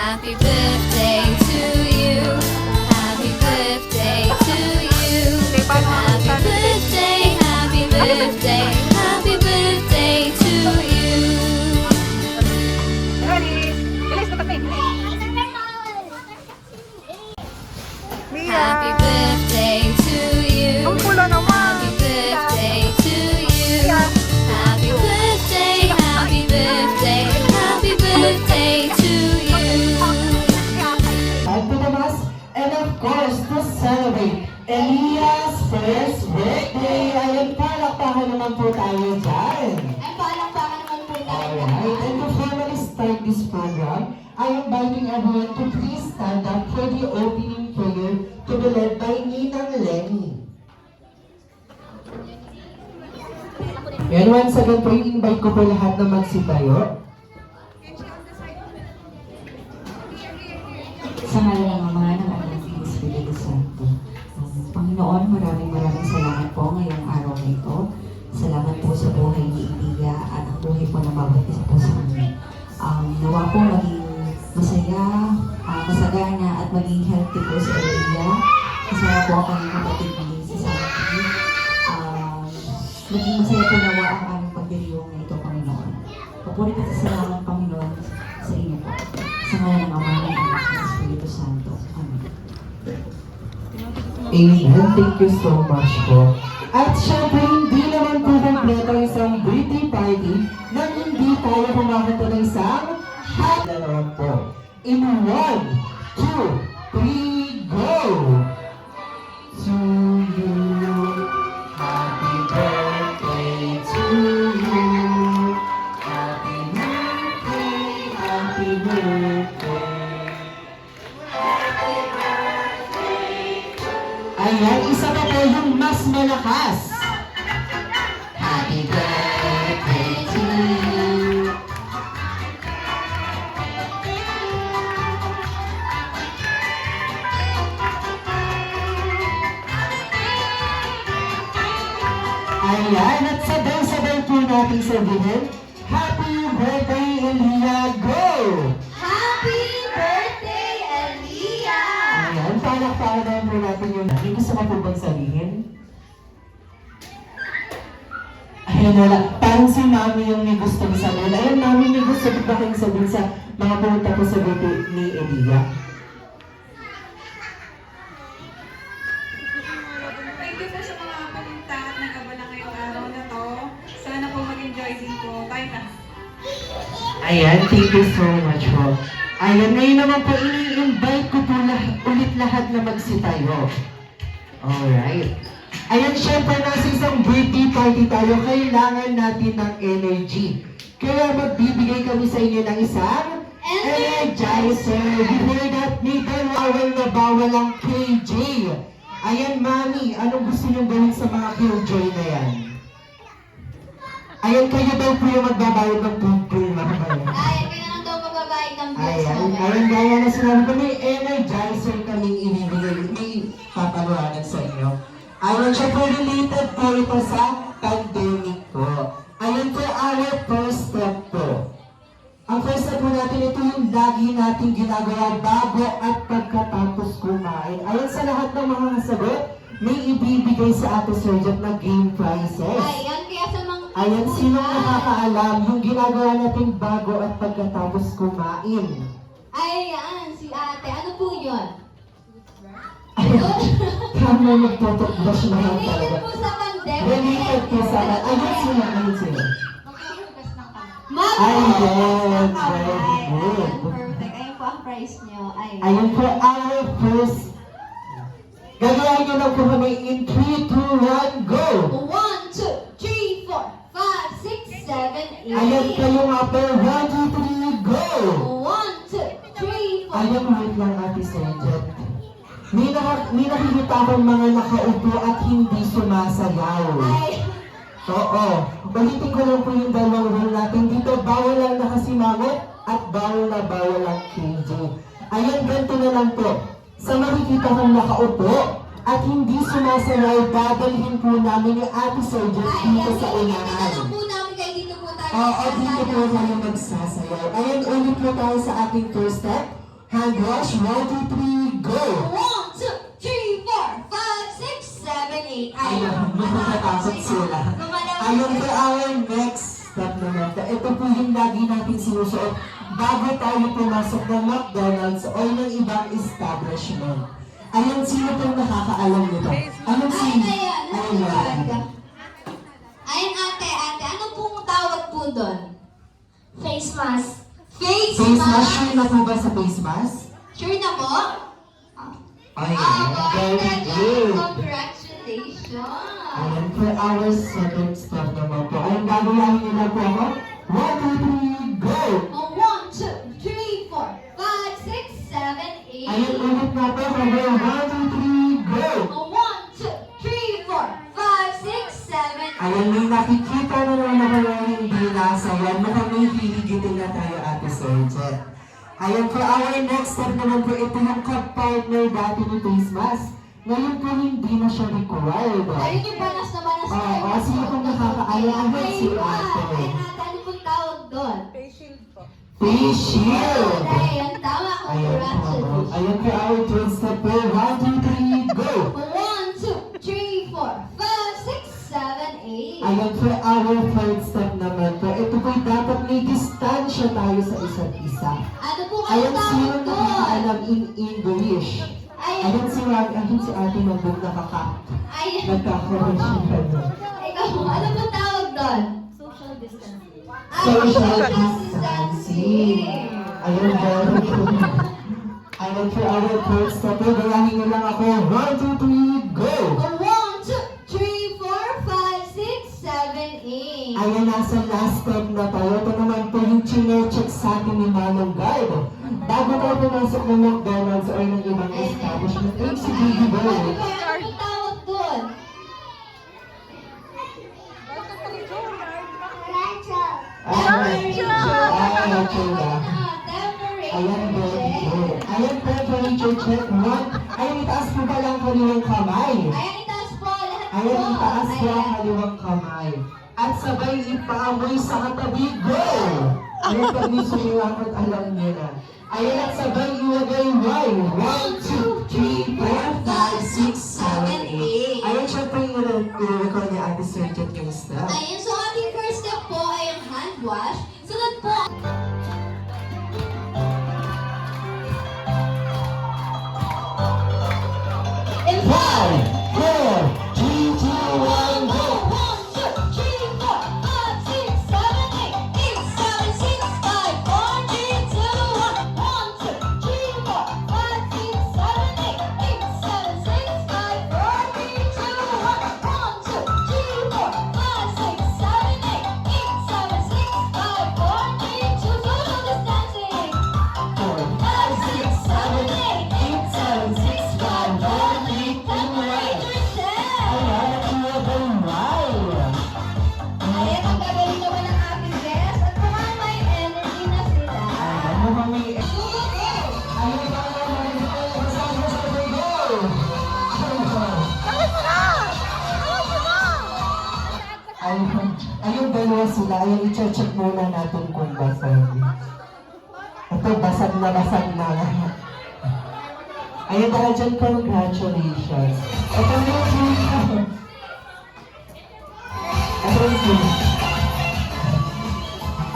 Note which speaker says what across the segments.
Speaker 1: Happy birthday to you. Happy birthday to you. Happy birthday, happy birthday, happy birthday to you. Happy birthday to you. Happy birthday to you. Happy birthday, happy birthday, happy birthday to you.
Speaker 2: At Pinamas, and of course, to celebrate Elia's first birthday. Ayun, palakpakan naman po tayo dyan.
Speaker 3: Ay, palakpakan naman po tayo.
Speaker 2: Alright, and to formally start this program, I am inviting everyone to please stand up for the opening prayer to be led by Ninang Lenny. And once again po, invite ko po lahat na magsitayo.
Speaker 4: Sa ngalan ng Ama, ng Anak, ng Espiritu Santo. Panginoon, maraming salamat po ngayong araw na ito. Salamat po sa buhay ni Elia at ang buhay po na bawat isa po sa amin. Nawa po maging masaya, masagana at maging healthy po si Elia. Kasama po ang kanyang kapatid ni si Santi. Maging masaya po nawa ang aming pagdiriwang na ito, Panginoon. Papuri at salamat, Panginoon, sa inyo po. Sa ngalan ng Ama, ng Anak, ng Espiritu Santo. Amen.
Speaker 2: Amen. Thank you so much po. At syempre, hindi naman po kompleto ang isang birthday party nang hindi tayo pumakita ng isang happy na naman po. In 1, 2, 3, go! To you, happy birthday to you. Happy birthday, happy birthday. Ayan, isa pa po yung mas malakas. Happy birthday to you. Ayan, at sabay-sabay po natin sabihin, Happy birthday, Elia, go!
Speaker 3: Happy birthday, Elia!
Speaker 2: Ayan, palakpakan po natin yun. May gusto ka po bang sabihin? Ayan, wala. Parang si Mami yung may gusto ko sabihin. Ayan, Mami, may gusto ko ba kayong sabihin sa mga pumunta po sa birthday ni Elia?
Speaker 5: Thank you po sa mga pumunta at nag-abala ngayong araw na to. Sana po mag-enjoy din po. Tayo na.
Speaker 2: Ayan, thank you so much po. Ayan, ngayon naman po, ini-invite ko po ulit lahat na magsitayo. Alright. Ayan, syempre nasa isang birthday party tayo, kailangan natin ng energy. Kaya magbibigay kami sa inyo ng isang energizer. Before that, may bawal ang KJ. Ayan, Mami, anong gusto niyong gawin sa mga killjoy na yan? Ayan, kayo daw po yung magbabayad ng pupil, Mami.
Speaker 3: Ay, kaya lang daw magbabayad ng bills
Speaker 2: Ayan,
Speaker 3: naman.
Speaker 2: ayan, gaya na sinabi ko, may energizer kaming inibigay, may papaluhanan sa inyo. Ayan, syempre related po ito sa pandemic po. Ayan po, our first step po. Ang first step po natin, ito yung lagi natin ginagawa bago at pagkatapos kumain. Ayan, sa lahat ng mga kasagot, may ibibigay sa Ate Sergeant na game prizes.
Speaker 3: Ayan, kaya sa mga
Speaker 2: Ayan, sino nakakaalam yung ginagawa natin bago at pagkatapos kumain?
Speaker 3: Ayan, si ate. Ano po yun?
Speaker 2: Tama, magtotokbrush naman talaga.
Speaker 3: Related po sa pandemic.
Speaker 2: Related po sa ayun sila, ayun sila.
Speaker 3: Maghuhugas ng kamay.
Speaker 2: Ayun,
Speaker 3: Maghuhugas ng
Speaker 2: very
Speaker 3: kamay.
Speaker 2: good.
Speaker 3: Ayan, perfect. Ayun po ang prize nyo. Ayun.
Speaker 2: Ayun po, our first. Gagawin nyo lang po kami in 3, 2, 1, go!
Speaker 3: 1, 2, 3, 4, 5, 6, 7, 8.
Speaker 2: Ayan kayo nga po, 1, 2, 3, go!
Speaker 3: 1, 2, 3, 4.
Speaker 2: Ayan, wait lang, Ate Sergeant. May nakikita akong mga nakaupo at hindi sumasayaw.
Speaker 3: Ay,
Speaker 2: Oo. Ulitin ko lang po yung dalawang rule natin. Dito, bawal lang nakasimangot at bawal ang KJ. Ayan, ganito na lang po. Sa makikita kong nakaupo at hindi sumasayaw, dadalhin po namin yung Ate Sergeant dito sa unahan.
Speaker 3: Ano po namin kayo dito po tayo.
Speaker 2: Oo, dito po tayo magsasayaw. Ayan, ulit po tayo sa ating first step. Hand wash, 1, 2, 3, go!
Speaker 3: 1, 2, 3, 4, 5, 6, 7, 8.
Speaker 2: Ayun, natatakot sila. Ayun for our next step naman. Ito po yung lagi natin sinusuot bago tayo pumasok ng McDonald's o ng ibang establishment. Ayun, sino pong nakakaalam nito? Anong
Speaker 3: Ay,
Speaker 2: sino?
Speaker 3: ayan.
Speaker 2: Ayun.
Speaker 3: Ayun, ate, ano pong tawag po doon?
Speaker 1: Face mask.
Speaker 3: Face
Speaker 2: Face mask,
Speaker 3: mask.
Speaker 2: sure na po ba sa face mask?
Speaker 3: Sure na po?
Speaker 2: Ayun, very good.
Speaker 3: Congratulations!
Speaker 2: Ayun, for our second step naman po. Ayun, gagawin nyo na po ako. 1, 2, 3, go!
Speaker 3: 1, 2, 3, 4, 5, 6, 7, 8.
Speaker 2: Ayun, ulit na po. Cover, 1, 2, 3, go!
Speaker 3: 1, 2, 3, 4, 5, 6, 7, 8.
Speaker 2: Ayun, may nakikita na naman ako na hindi nasa yan. Mukhang may hiligitin na tayo, Ate Sergeant. Ayun, for our next step naman po, ito yung ka-partner dati ni face mask. Ngayon po hindi na siya required.
Speaker 3: Ayun yung banas na banas na.
Speaker 2: Oo, sino pong nakakaalam? Ayun, si Ate.
Speaker 3: Ayun, ate, ano pong tawag doon?
Speaker 2: Face shield!
Speaker 3: Ayun, tama.
Speaker 2: Ayun po.
Speaker 3: Congratulations.
Speaker 2: Ayun for our third step po. 1, 2, 3, go!
Speaker 3: 1, 2, 3, 4, 5, 6, 7, 8.
Speaker 2: Ayun, for our third step naman po, ito po dapat may distansya tayo sa isa't isa.
Speaker 3: Ano po ang
Speaker 2: Ayun, sino
Speaker 3: tawag doon?
Speaker 2: nakakaalam in English? Ayun si Ate Mabog
Speaker 3: Ayun.
Speaker 2: nagkakaroon siya doon.
Speaker 3: Ikaw, ano po tawag doon?
Speaker 1: Social distancing.
Speaker 2: Social distancing. Ayun, very good. Ayun, for our third step po, gayahin nyo lang ako. 1, 2, 3, go!
Speaker 3: 1, 2, 3, 4, 5, 6, 7, 8.
Speaker 2: Ayun, nasa last step na tayo. Ito naman po yung chine-check sa atin ni Manong Guide. Bago tayo pumasok ng McDonald's or ng ibang establishment, ay si Baby Boy.
Speaker 3: Ano po tawag doon?
Speaker 2: Rachel ba?
Speaker 3: Temperature.
Speaker 2: Ayan, very good. Ayan, temperature check. One. Ayan, itaas po pala ang kanilang kamay.
Speaker 3: Ayan, itaas po lahat po.
Speaker 2: Ayan, itaas po ang
Speaker 3: Ayan.
Speaker 2: kanilang kamay. At sabay ipaamoy sa katabi. Go! Ayan, pag may sumiwakot, alam niyo na. Ayan, at sabay ilagay Y. 1, 2, 3, 4, 5, 6, 7, 8. Ayan, syempre i-record ni Ate Sergeant yung step.
Speaker 3: Ayan, so ating first step po ay ang hand wash. Sunod po. In
Speaker 2: 5, 4, 3, 2, 1, go!
Speaker 3: 1, 2, 3, 4, 5, 6, 7, 8, 8, 7, 6, 5, 4, 3, 2, 1. 1, 2, 3, 4, 5, 6, 7, 8, 8, 7, 6, 5, 4, 3, 2, 1. 1, 2, 3, 4, 5, 6, 7, 8, 8, 7, 6, 5, 4, 3, 2, social distancing.
Speaker 2: 4,
Speaker 3: 5, 6, 7, 8,
Speaker 2: 8, 7, 6, 5, 4, 3, 2, 1.
Speaker 3: temperature check.
Speaker 2: Ayan, nakuha ba yung Y?
Speaker 3: Ayan, ang gagaling naman ng ating guest. At mukhang may energy na sila.
Speaker 2: Ayan, mukhang may...
Speaker 3: Go, go, go!
Speaker 2: Ayun, ayun, dalawa sila. Ayun, i-check muna natin kung basag. Ito, basag na. Ayun, dahil dyan, congratulations. Ito yung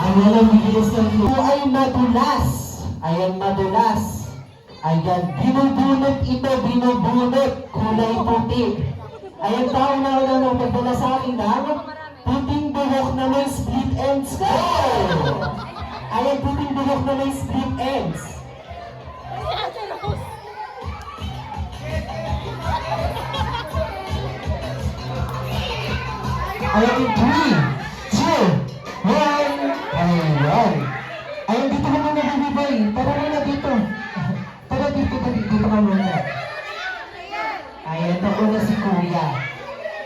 Speaker 2: Ayan ang bibilis ng ito ay madulas. Ayan, madulas. Ayan, binubunot ito, binubunot. Kulay puti. Ayan, tao na magdala sa akin ng puting buhok na may split ends ko. Ayan, puting buhok na may split ends. Ayan, 3, 2, 1. Ayan. Ayan, dito ka muna, baby boy. Tara muna dito. Tara dito ka muna. Ayan, ako na si Kuya.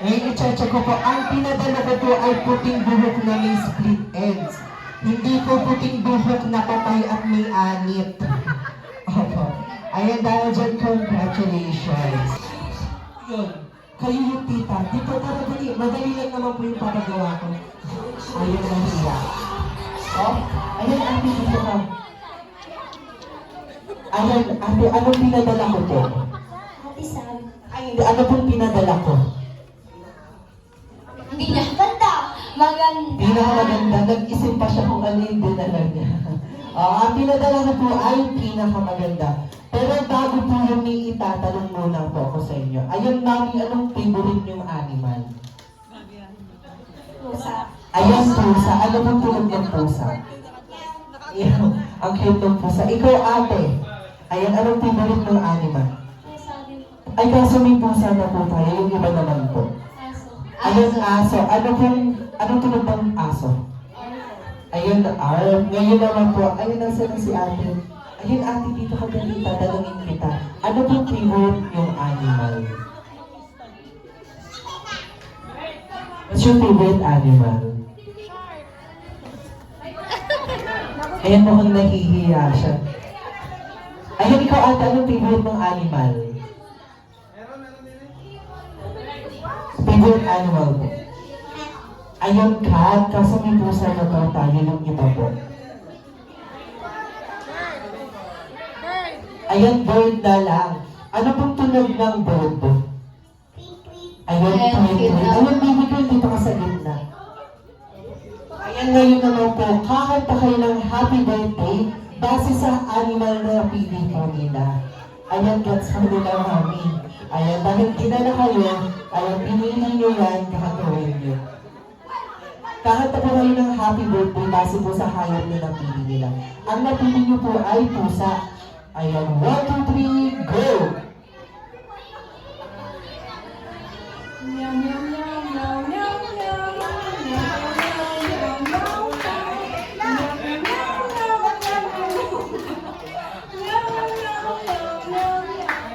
Speaker 2: Ngayon, i-check ko po. Ang pinadala ko po ay puting buhok na may split ends. Hindi po puting buhok na patay at may anit. Opo. Ayan, dahil dyan, congratulations. Yun. Kayo yung tita. Dito, tara, dali. Madali lang naman po yung papagawa ko. Ayun na siya. Oh, ayun, ate, dito ka. Ayan, ate, anong pinadala ko po?
Speaker 1: Ate Sam.
Speaker 2: Ay, hindi, ano pong pinadala ko?
Speaker 1: Pinakaganda. Maganda.
Speaker 2: Pinakamaganda, nag-isip pa siya kung ano yung dinala niya. Ang pinadala ko po ay pinakamaganda. Pero bago po yung itatanong muna po ako sa inyo. Ayun, mami, anong favorite yung animal?
Speaker 1: Pusa.
Speaker 2: Ayan, pusa. Ano bang tulog ng pusa? Yan, ang cute ng pusa. Ikaw, ate. Ayan, anong favorite ng animal?
Speaker 1: Pusa din po.
Speaker 2: Ay, kaso may pusa na po tayo. Yung iba naman po.
Speaker 1: Aso.
Speaker 2: Ayun, aso. Anong tulog ng aso? Ayun, ngayon naman po. Ayun, nasa na si ate. Ayun, ate, dito ka dali. Tatanungin kita. Ano pong favorite yung animal? What's your favorite animal? Ayan, mukhang nahihiya siya. Ayun, ikaw ate, anong favorite ng animal? Favorite animal po? Ayun, cat. Kaso may pusa na to tayo ng iba po. Ayun, bird na lang. Ano pong tunog ng bird? Ayun, tweet. Ayun, baby girl, dito ka sa gitna. Ayan, ngayon naman po, kakanta kayo ng happy birthday base sa animal na pili kanina. Ayan, gets mo nila, mami. Ayan, dahil dinala kayo, ayan, pinili nyo yan, kakatuhin nyo. Kakanta po kayo ng happy birthday base po sa hayop na napili nila. Ang napili nyo po ay pusa. Ayan, 1, 2, 3, go!
Speaker 5: Meow, meow, meow, meow, meow, meow, meow, meow,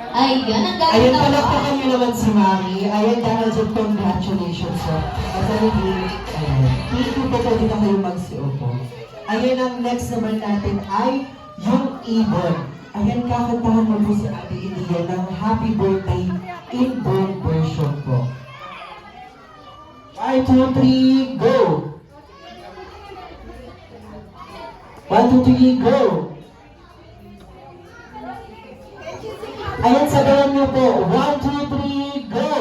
Speaker 1: Ayan, ang galing
Speaker 2: Ayan,
Speaker 1: na.
Speaker 2: palakpakan nyo naman si Mami. Ayan, dahil dyan, congratulations po. At already, ayan, hindi po pwede na kayo magsiupo. Ayan, ang next naman natin ay yung ibon. Ayan, kakantahan mo po si Ate Elia ng happy birthday in bird version po. 5, 2, 3, go! 1, 2, 3, go! Ayan, sabayan niyo po. 1, 2, 3, go!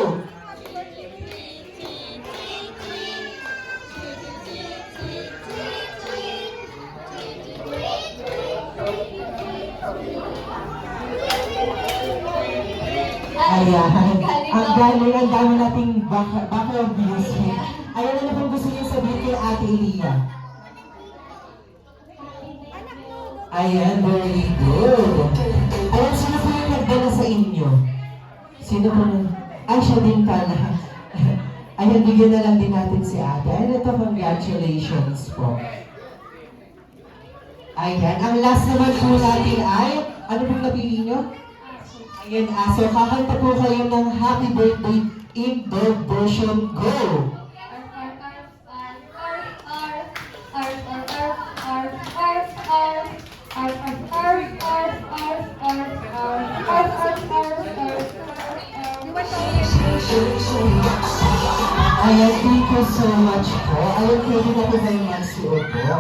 Speaker 2: Ayan. Ang galing, ang dami nating background music. Ayan, ano pong gusto niyo sabihin kay Ate Elia? Ayan, very good. Ayan, sino po yung nagdala sa inyo? Sino po nang... Ay, siya din pala. Ayan, bigyan na lang din natin si ate. Ayan, ito, congratulations po. Ayan, ang last naman po natin ay... Ano pong napili nyo? Ayan, so kakanta po kayo ng happy birthday in the version go! Ayan, thank you so much po. Ayan, pwede na po kayo magsiupo.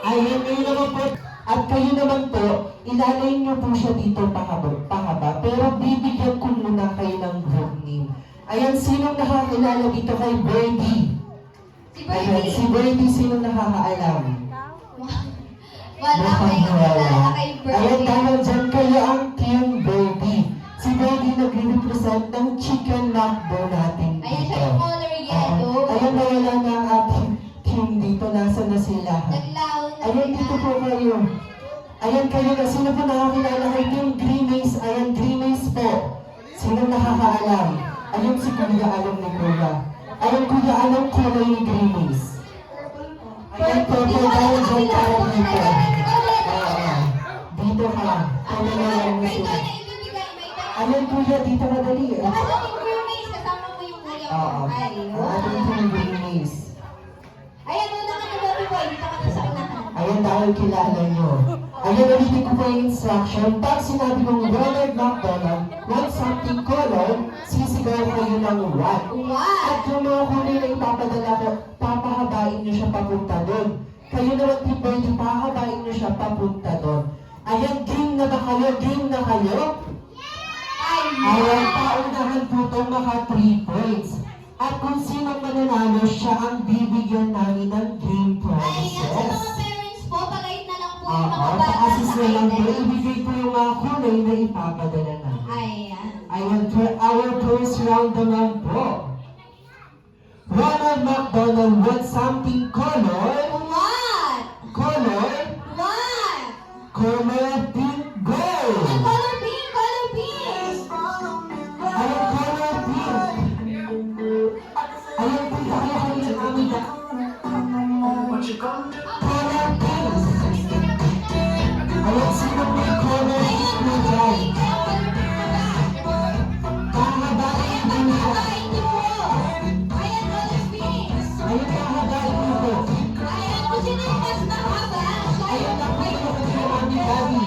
Speaker 2: Ayan, ngayon naman po, at kayo naman po, ilalay niyo po siya dito pahaba, pero bibigyan ko muna kayo ng group name. Ayan, sinong nakakilala dito kay Birdie? Ayan, si Birdie, sinong nakakaalam?
Speaker 1: Wala kayong kilala kay
Speaker 2: Ayan,
Speaker 1: Birdie.
Speaker 2: dahil dyan kayo ang Team Birdie. Si Birdie nag-represent ng chicken knockdown natin dito.
Speaker 1: Ayan siya yung color yellow.
Speaker 2: Ayan, nawala na ang ating team dito. Nasa na sila?
Speaker 1: Naglaon na
Speaker 2: Ayan, dito po kayo. Ayan kayo na. Sino po nakakilala kay Team Green Maze? Ayan, Green Maze po. Sino nakakaalam? Ayan si Kuya, alam ni Kuya. Ayan, Kuya, alam kulay ni Green Maze. Ayan, purple dahil dyan tayo dito. Dito ka. Kaya na lang mo sila. Ayan, Kuya, dito ka dali.
Speaker 1: Kasama mo yung
Speaker 2: Oo. Ayan po yung Green Maze.
Speaker 1: Ayan, una ka na baby boy. Dito ka na sa unahan.
Speaker 2: Ayan, dahil kilala nyo. Ayan, ulitin ko po yung instruction. Pag sinabi kong Ronald McDonald, want something color, sisigaw kayo ng what. At yung mga kulay na ipapadala ko, papahabain nyo siya papunta doon. Kayo naman, Team Birdie, pahabain nyo siya papunta doon. Ayan, game na ba kayo? Game na kayo? Ayan, paunahan po itong mga 3 points. At kung sino mananalo, siya ang bibigyan namin ng game
Speaker 1: Ayan, sa mga
Speaker 2: prizes.
Speaker 1: parents po, pagait na lang po yung mga
Speaker 2: Oo,
Speaker 1: bata
Speaker 2: pa-assist
Speaker 1: sa
Speaker 2: na lang po.
Speaker 1: item.
Speaker 2: Ibigay po yung mga kulay na ipapadala namin.
Speaker 1: Ayan.
Speaker 2: Ayan, for our first round naman po. Ronald McDonald wants something color.
Speaker 1: What?
Speaker 2: Color.
Speaker 1: What?
Speaker 2: Color pink gold.
Speaker 1: Color pink, color pink.
Speaker 2: Ayan, color pink. Ayan, punta kayo kanina namin na. Color pink. Ayan, sino may color pink na dyan? Kahabain din po.
Speaker 1: Ayan, niyo po. Ayan, color pink.
Speaker 2: Ayan, kahabain din po.
Speaker 1: Ayan, kung sino yung mas mahaba, siya
Speaker 2: Ayan,
Speaker 1: yung
Speaker 2: nakita ko na yung aming gabi.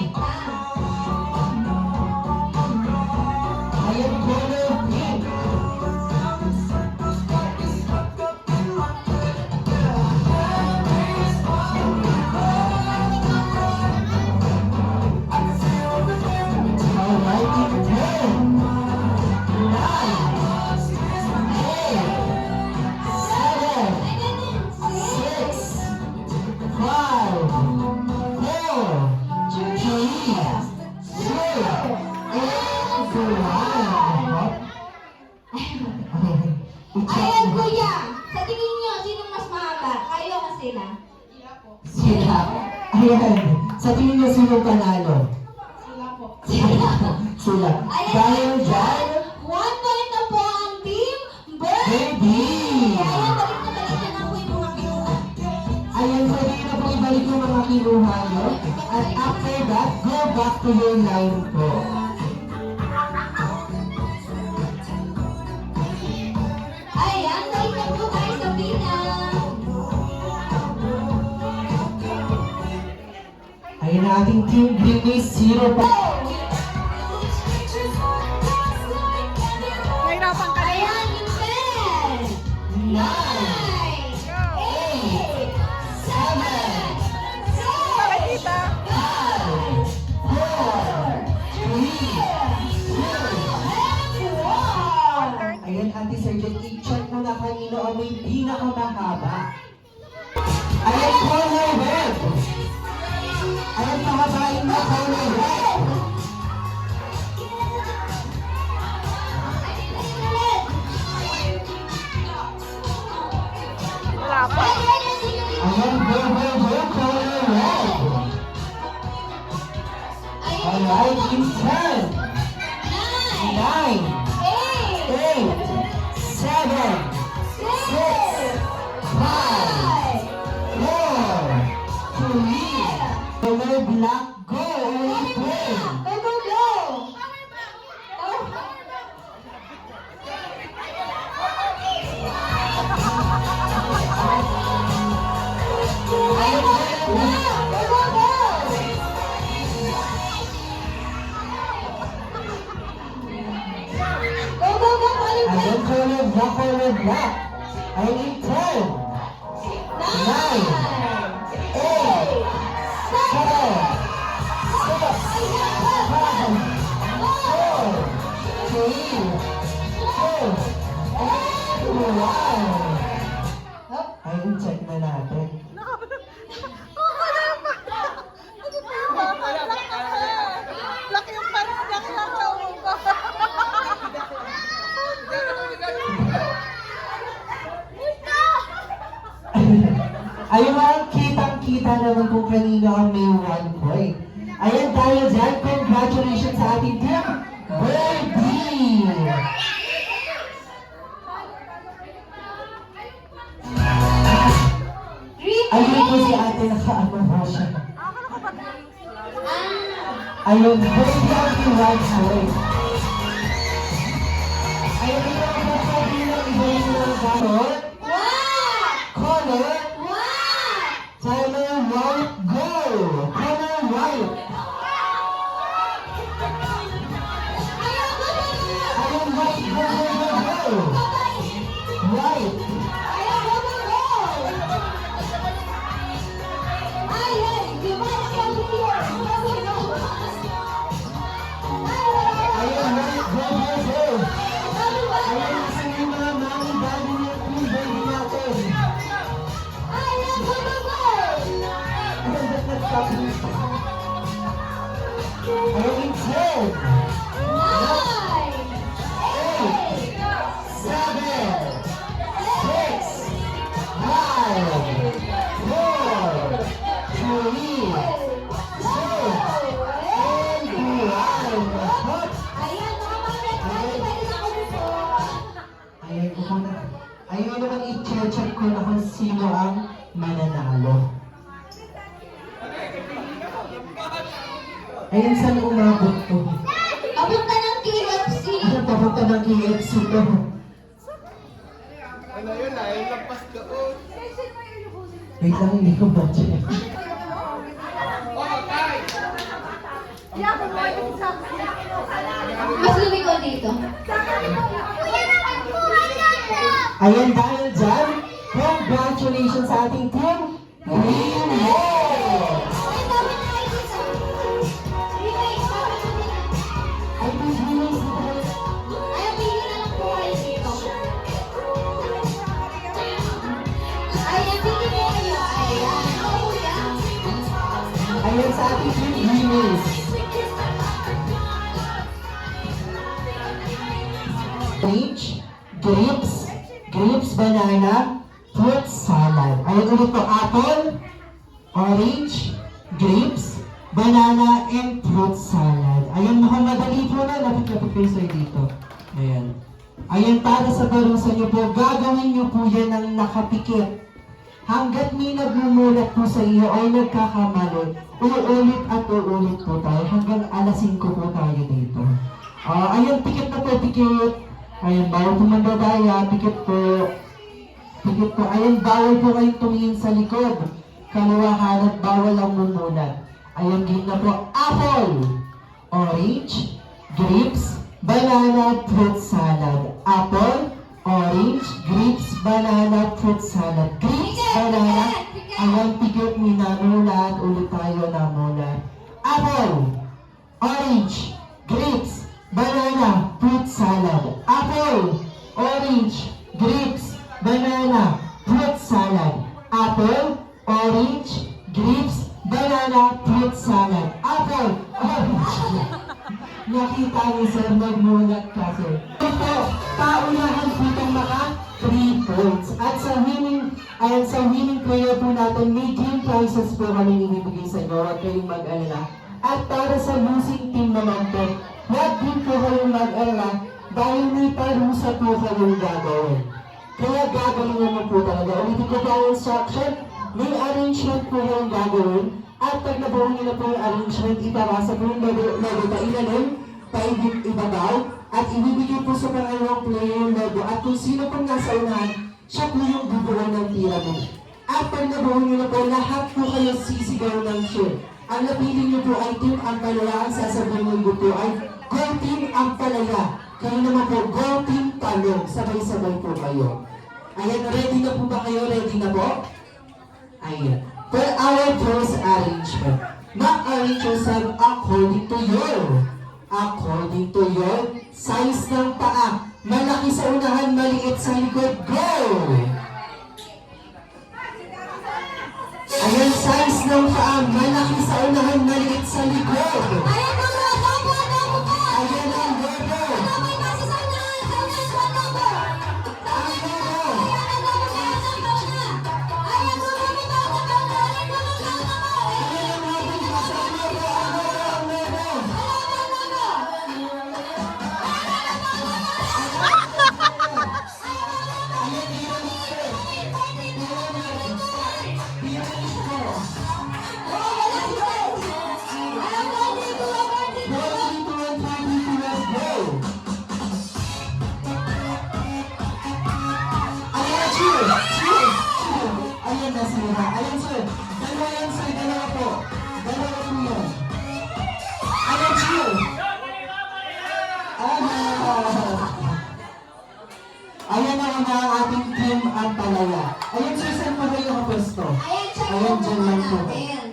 Speaker 2: Ayan, color pink. Alright, in 10, 9, 8, 7, 6, 5, 4, 3, 2,
Speaker 1: Ayan, kuya. Sa tingin niyo, sino mas mahaba? Kayo o sila?
Speaker 2: Sila. Ayan. Sa tingin niyo sino panalo?
Speaker 1: Sila.
Speaker 2: Sila.
Speaker 1: Ayan,
Speaker 2: Dahil dyan,
Speaker 1: 1 point na po ang team Birdie.
Speaker 2: Birdie.
Speaker 1: Ayan, balik na po yung mga kinuha.
Speaker 2: ayan, pwede na po ibalik yung mga kinuha nyo. At after that, go back to your line po.
Speaker 1: Ayan, balik na po tayo sa pina.
Speaker 2: Ayan ang ating team green is 0 pa.
Speaker 5: Nahirapan ka na.
Speaker 1: Ayan, yung 10, 9, 8, 7, 6,
Speaker 5: Nakikita.
Speaker 2: 5, 4, 3, 2, 1. Ayan, Ate Sergeant, i-check mo na kanino ang may pinakamahaba. Ayan, color red. Ayan, pahabain mo color red.
Speaker 5: Wala pa.
Speaker 2: Ayan, go, go, go, color red. Alright, in 10, 9, 8, 7, 6, 5, 4, 3, color black, go, only 12.
Speaker 1: Go, go, go!
Speaker 2: Ayan,
Speaker 1: Go, go, go! Go, go, go!
Speaker 2: ayan, color black. Ayan, in 10, 9, 8, 7, 6, 5, 4, 3, 2, 1. Ayun, check na natin.
Speaker 5: Laki yung pants niya, kinakawa ko.
Speaker 2: Ayun lang, kitang-kita naman kung kanino ang may 1 point. Ayan, dahil dyan, congratulations sa ating team, Birdie! Ayun po si ate, nakaano po siya. Ayun, Birdie ang iwan point. Ayun, ito ang masabi ng iba yung color. Color. Color white, go! Color white. Ayun, white, go, go, go, go! White.
Speaker 1: Ayan, di ba?
Speaker 2: puso. Ayan in 10, 8, 7, 6, 5, 4, 3, 2, 1. Ayun naman i-check ko na kung sino ang mananalo. Ayun, saan umabot to?
Speaker 1: Papunta ng KFC.
Speaker 2: Ano, papunta ng KFC to?
Speaker 6: Ano yun ah, yung lampas doon.
Speaker 2: Wait lang, hindi ko budget.
Speaker 1: Mas lumikod dito.
Speaker 2: Ayan, dahil dyan, congratulations sa ating team. Green Wall! Ay, please, release the voice.
Speaker 1: Ay, pili na lang po kayo dito. Ay, pili po kayo. Ayan.
Speaker 2: Ayan sa ating team, Green Orange, grapes, banana, fruit salad. Ayan ulit po, apple, orange, grapes, banana, and fruit salad. Ayan, mukhang madali po na. Lapit-lapit kayo sa'yo dito. Ayan. Ayan, para sa barusa niyo po, gagawin niyo po yan ng nakapikit. Hanggat may nagmumulat po sa iyo ay nagkakamali, uulit at uulit po tayo hanggang alas 5 po tayo dito. Ayan, pikit na po, pikit. Ayan, bawal po mandadaya, pikit po. Pikit po. Ayan, bawal po kayong tumingin sa likod. Kaliwahan at bawal ang mumulat. Ayan, game na po. Apple, orange, grapes, banana, fruit salad. Apple, orange, grapes, banana, fruit salad. Grapes, banana. Ayan, pikit ni namulat. Ulit tayo namulat. Apple, orange, grapes, banana, fruit salad. Apple, orange, grapes, banana, fruit salad. Apple, orange, grapes, banana, fruit salad. Apple, orange. Nakita ni Sir, magmulat ka, Sir. Ito, paunahan po itong mga 3 points. At sa winning player po natin, may game prizes po kami ibibigay sa inyo. Huwag kayong mag-alala. At para sa losing team naman po, huwag din po kayong mag-alala dahil may parusa po kayong gagawin. Kaya gagawin naman po talaga. Ulitin ko po ang instruction, may arrangement po yung gagawin. At pag nabuo niyo na po yung arrangement, itabasa po yung logo, ilalim, ibabaw, at ibibigay po sa pangalawang player yung logo. At kung sino pong nasa unahan, siya po yung bubuo ng tira mo. At pag nabuo niyo na po, lahat po kayo sisigaw ng cheer. Ang napili niyo po ay Team Ampalaya. Ang sasabihin niyo po ay Go Team Ampalaya. Kayo naman po, Go Team Talong. Sabay-sabay po kayo. Ayan, ready na po ba kayo? Ready na po? Ayan. For our first arrangement, mag-arrange yourself according to your size ng paa. Malaki sa unahan, maliit sa likod. Go! Ayan, size ng paa. Malaki sa unahan, maliit sa likod.
Speaker 1: Ayan po, double po.
Speaker 2: Ayan ang logo.
Speaker 1: May kasi sa unahan. Ayan, number.
Speaker 2: Ang logo.
Speaker 1: Ayan, double na. Ayan, double na.
Speaker 2: Ayan ang ating kasama po. Ang logo. Ayan na sila. Ayan sir. Dalawa yan sir. Dalawa po. Dalawa po yan. Ayan sir. Ayan na mga ating team Ampalaya. Ayan sir, saan po kayo nakapesto?
Speaker 1: Ayan, check
Speaker 2: Ayan,
Speaker 1: po
Speaker 2: dyan
Speaker 1: muna
Speaker 2: lang po.
Speaker 1: natin.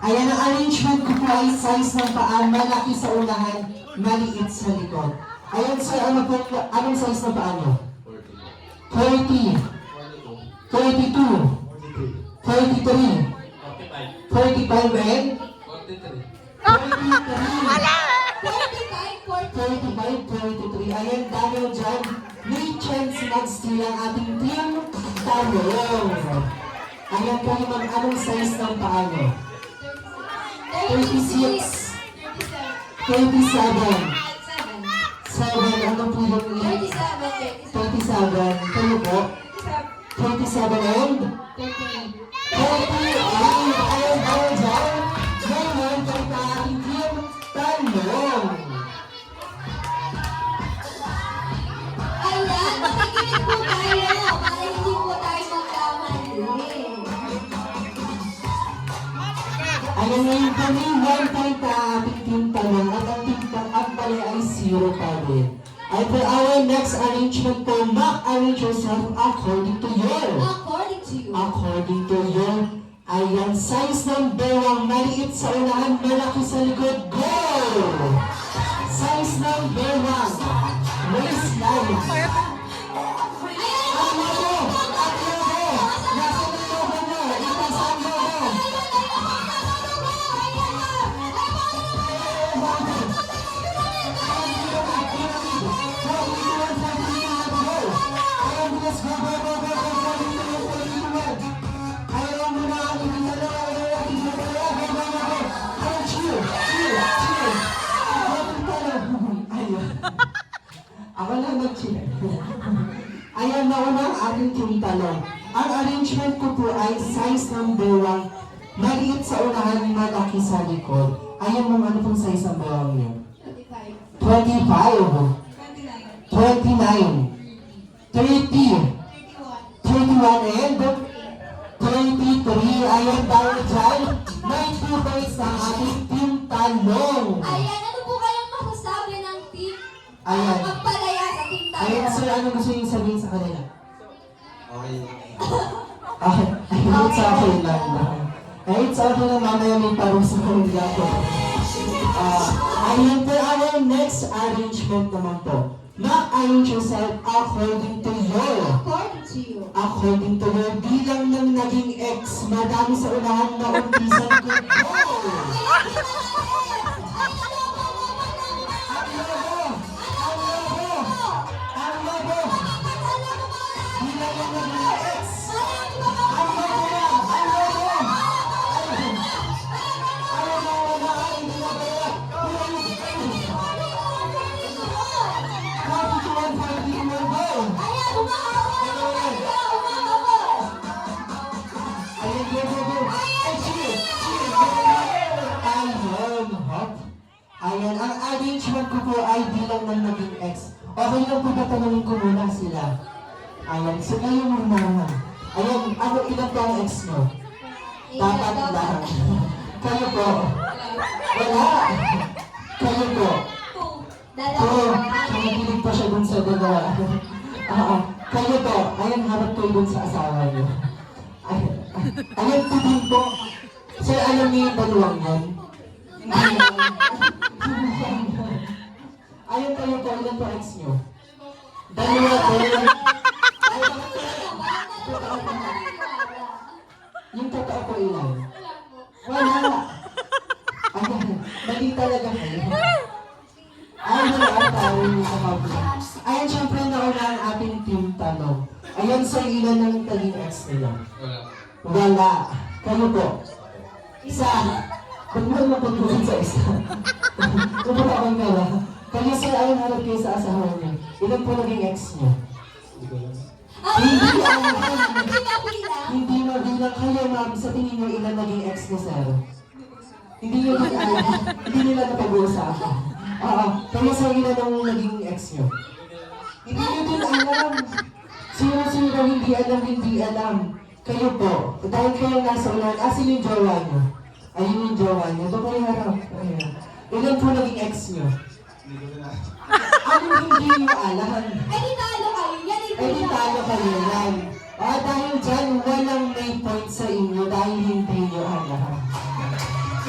Speaker 2: Ayan ang arrangement ko po ay size ng paa, malaki sa unahan, maliit sa likod. Ayan sir, anong size ng paa nyo? 30, 32, 33, 45 and 43. Ayan, dahil dyan, may chance mag-steal ang ating team Talong. Ayan kayo ma'am, anong size ng paa nyo? 36, 27, 7, anong po yung 37, kayo po? 27 and 30. Ayan, dahil dyan, ngayon kayo na ating team Talong.
Speaker 3: Ayan, makikinig po tayo para hindi po tayo magkamali.
Speaker 2: Ayan ngayon kami, 1 point na ating team Talong at ang team Talong pala ay 0 pa rin. And for our next arrangement po, arrange yourself according to your.
Speaker 3: According to you.
Speaker 2: Ayan, size ng bewang, maliit sa unahan, malaki sa likod, go! Size ng bewang, waistline. Ang logo, nasa ng logo mo, itaas ang logo. Ako lang nag-cheer. Ayan, nauna ang ating team Talong. Ang arrangement ko po ay size ng bewang, maliit sa unahan, malaki sa likod. Ayan ma'am, ano pong size ng bewang niyo? 25, 29, 30, 31 and 23. Ayan, dahil dyan, may 2 points ang ating team Talong.
Speaker 3: Ayan, ano po kayang masasabi ng team?
Speaker 2: Ayan.
Speaker 3: Magpalaya sa team tayo.
Speaker 2: Ayan, sir, ano gusto niyo sabihin sa kanila?
Speaker 6: Okay.
Speaker 2: Ayun, sa akin lang na. Ayun, sa akin lang mamaya may parang sa kanila ko. Ayan po, our next arrangement naman po. Ma-arrange yourself according to your. According to your bilang ng naging ex, madami sa unahan na umpisan ko. Go! Ang logo! Ang logo! Ang logo! Bilang ng naging ex. Ang logo na! Ang logo! Ayaw na wala ay hindi na kaya. Happy to one for the more goal. Ayan, go, go, go. Ay, cheer, cheer. Ayun, hop. Ayan, ang arrangement ko po ay bilang ng naging ex. Okay lang po ba tanongin ko muna sila? Ayan, so kayo muna. Ayan, ano ilan po ang ex mo? Dapat lang. Kayo po. Wala. Kayo po. Oo, kinikilig pa siya dun sa dalawa. Oo, kayo po. Ayan, harap kayo dun sa asawa niyo. Ayan, tubig po. Sir, alam niyo yung dalawang yan? Ayan kayo po, ilan po ex niyo? Dalawa po. Yung totoo po ilan? Wala. Ayan, mali talaga kayo. Ayan, wala tayo sa public. Ayan, syempre nauna ang ating team Talong. Ayan, sa ilan ng taging ex nila? Wala. Kayo po? Isa. Ba't mo mapagpusin sa isa? Kumapakang ka ba? Kayo sir, ayan, harap kayo sa asawa niyo. Ilan po naging ex niyo? Hindi alam. Hindi mabilang kayo, ma'am. Sa tingin niyo, ilan naging ex ni sir? Hindi niyo din alam. Hindi nila napag-uusapan. Kayo sa ilan ang naging ex niyo? Hindi niyo din alam. Sino-sino hindi alam, hindi alam. Kayo po, dahil kayo nasa ulan, asin yung jowa niyo? Ayun yung jowa niyo. Doon kayo harap. Ayan. Ilan po naging ex niyo? Anong hindi niyo alam?
Speaker 3: Ay, di talo kayo. Yan,
Speaker 2: Ay, di tayo kayo yan. Dahil dyan, walang may point sa inyo dahil hindi niyo alam.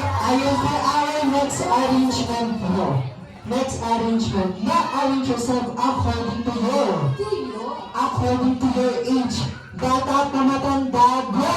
Speaker 2: Ayun po, our next arrangement po. Next arrangement, ma-arrange yourself according to your. According to your age. Bata pa matanda, go!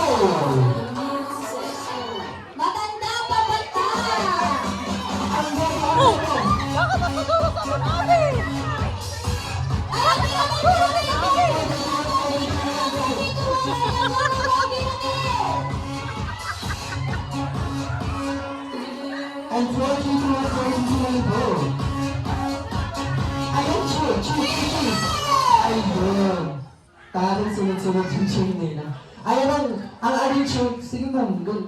Speaker 2: And 42 go. Ayan, cheer. Ayun. Parang sunod-sunod yung cheer nila. Ayan ang arrangement. Sige ma'am, go.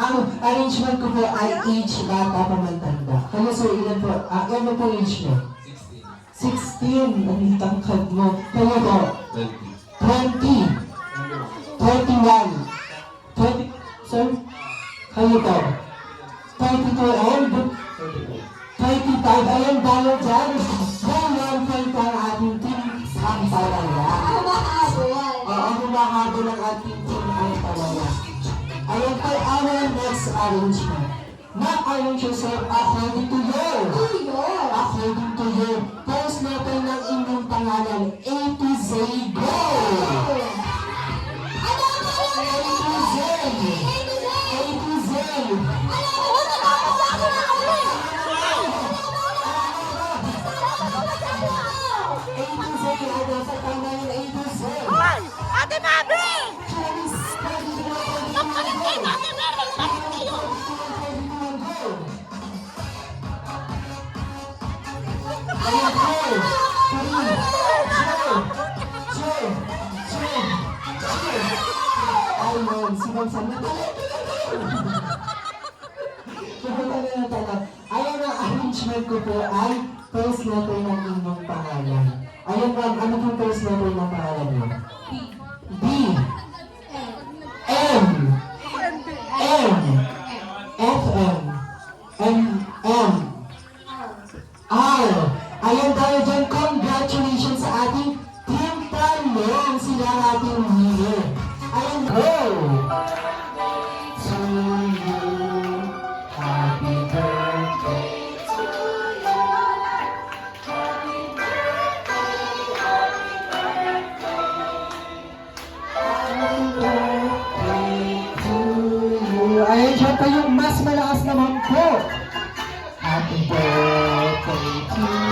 Speaker 2: Ang arrangement ko po ay each bata pamantanda. Kayo sir, ilan po? Ano po age mo? 16. Ang tangkad mo. Kayo po? 20. 21. 20. Sir? Kayo po? 32. Ayan, 35. Ayan, dahil dyan. Ngayon, point ang ating team ang palaya. Humahabol ang ating team ang palaya. Ayan po our next arrangement. Mag-arrange yourself according to your. According to your. Post natin ng inyong pangalan. A to Z, go! A to Z. A to Z. A to Z. Ano sa pangalan A to Z?
Speaker 3: Ate Mami!
Speaker 2: Chinese,
Speaker 3: Magpalit kayo, Ate Mami! Magpalit kayo!
Speaker 2: Ayan po. Ayun, sinansan na Ayan ang arrangement ko po ay first letter ng inyong pangalan. Ayan ma'am, ano po first letter ng pangalan niyo? B. M. F. M. R. Ayan tayo dyan, congratulations sa ating Team Talong, sila ang ating winner. Ayan, go! To you, happy birthday to you. Happy birthday, happy birthday to you. Ayan, syempre yung mas malakas naman po. Happy birthday to you.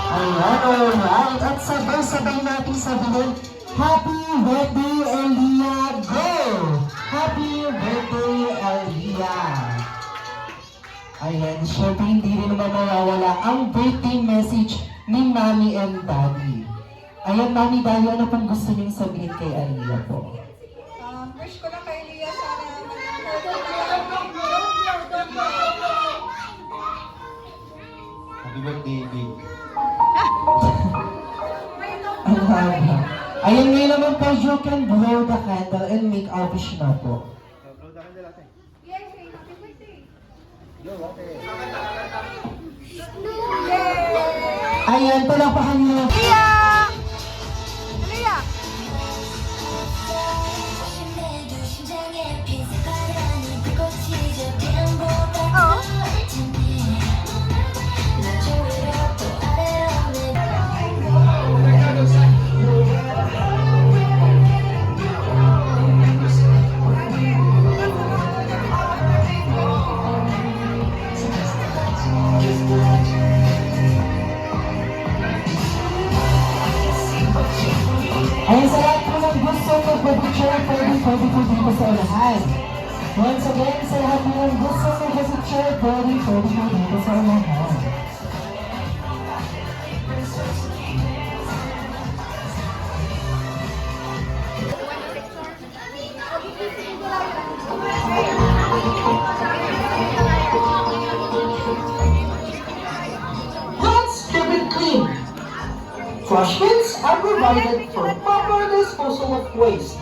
Speaker 2: Ayan, alright. At sabay-sabay natin sabihin, Happy birthday, Elia! Go! Happy birthday, Elia! Ayan, syempre hindi rin naman mawawala ang birthday message ni Mami and Daddy. Ayan, Mami, Daddy, ano pong gusto niyong sabihin kay Elia po?
Speaker 5: Wish ko lang kay Lia sana
Speaker 6: Happy birthday, babe.
Speaker 2: Ang haba. Ayan, ngayon naman po, you can blow the candle and make our wish na po.
Speaker 6: Blow the candle, ate.
Speaker 5: Yes, happy birthday!
Speaker 6: Blow, ate.
Speaker 2: Ayan, palakpakan niyo.
Speaker 3: Lia!
Speaker 2: Ayan, sa lahat po ng gusto mag-picture, pwede po dito sa unahan. Once again, sa lahat po ng gusto mag-picture, pwede po dito sa unahan. Let's keep it clean. Trash bins are provided for proper disposal of waste.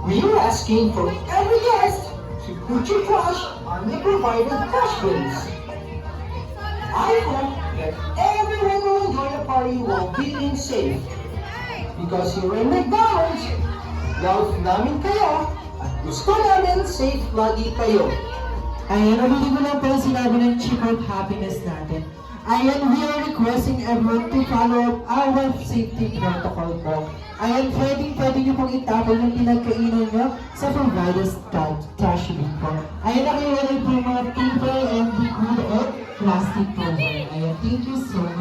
Speaker 2: We are asking for every guest to put your trash on the provided trash bins. I hope that everyone will enjoy the party while being safe. Because here in McDonald's, love namin kayo at gusto namin safe lagi kayo. Ayan, nabili ko lang po sinabi ng Chief of Happiness natin. Ayan, we are requesting everyone to follow our safety protocol po. Ayan, pwede nyo pong itapon yung pinagkainan nyo sa provided trash bin po. Ayan, nakiwalay po yung mga paper and liquid or plastic po. Ayan, Thank you so